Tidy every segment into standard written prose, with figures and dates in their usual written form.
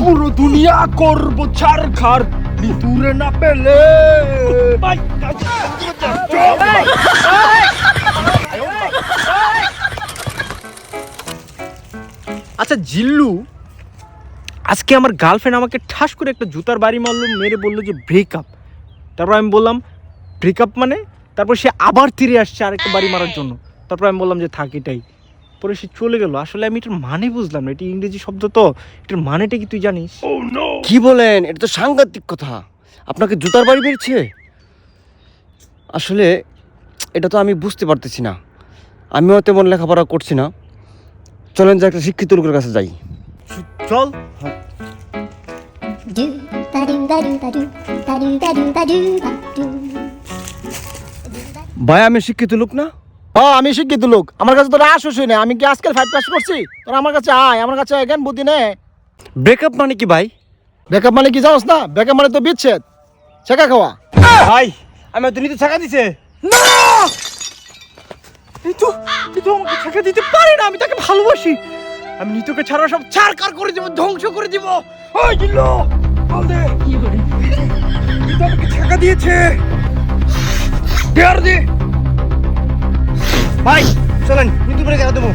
পুরো দুনিয়া করবো ছারখার দূরে না পেলে। আচ্ছা জিল্লু, আজকে আমার গার্লফ্রেন্ড আমাকে ঠাস করে একটা জুতার বাড়ি মারলো, মেরে বললো যে ব্রেকআপ। তারপর আমি বললাম ব্রেকআপ মানে? তারপর সে আবার ফিরে আসছে আরেকটা বাড়ি মারার জন্য। তারপর আমি বললাম যে থাক এটাই। পরে সে চলে গেল। আসলে আমি এটার মানে বুঝলাম না, এটি ইংরেজি শব্দ তো, এটার মানেটা কি তুই জানিস? কি বলেন? এটা তো সাংঘাতিক কথা। আপনাকে জুতার বাড়ি মেরেছে? আসলে এটা তো আমি বুঝতে পারতেছি না। আমিও তেমন লেখাপড়া করছি না। চলেন যে একটা শিক্ষিত লোকের কাছে যাই। চল। Do ba do ba do ba do ba do ba do ba do ba do. ভাই আমি শিক্ষিত লোক না? হ্যাঁ আমি শিক্ষিত লোক। আমার কাছে তোরা আসোসই না। আমি কি আজকাল 5 পাস করছি? তোরা আমার কাছে আয়, আমার কাছে জ্ঞান বুদ্ধি নে। ব্রেকআপ মানে কি ভাই? ব্রেকআপ মানে কি জানোস না? ব্রেকআপ মানে তো বিচ্ছেদ, ছেঁকা খাওয়া। ভাই আমি তো নিতে ছাকা দিছে না। এই তো আমাকে ছাকা দিতে পারে না। আমি তাকে ভালোবাসি। আমি নিতকে ছাড়া সব ছারকার করে দিব, ধ্বংস করে দিব। ওই জিল্লু বল দে কি করে? নিতো আমাকে ছাকা দিয়েছে। দেয়ার দে ভাই। চলেন নিতু করে গেল দেবো।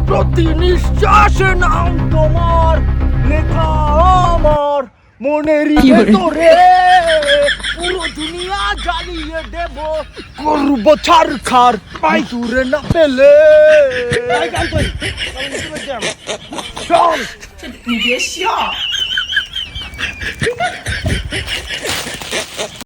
প্রতি নিঃশ্বাসে নাম তোমার লেখা আমার মনের ভেতরে। পুরো দুনিয়া জ্বালিয়ে দেব, করব ছারখার পাই দূরে না পেলে। চল।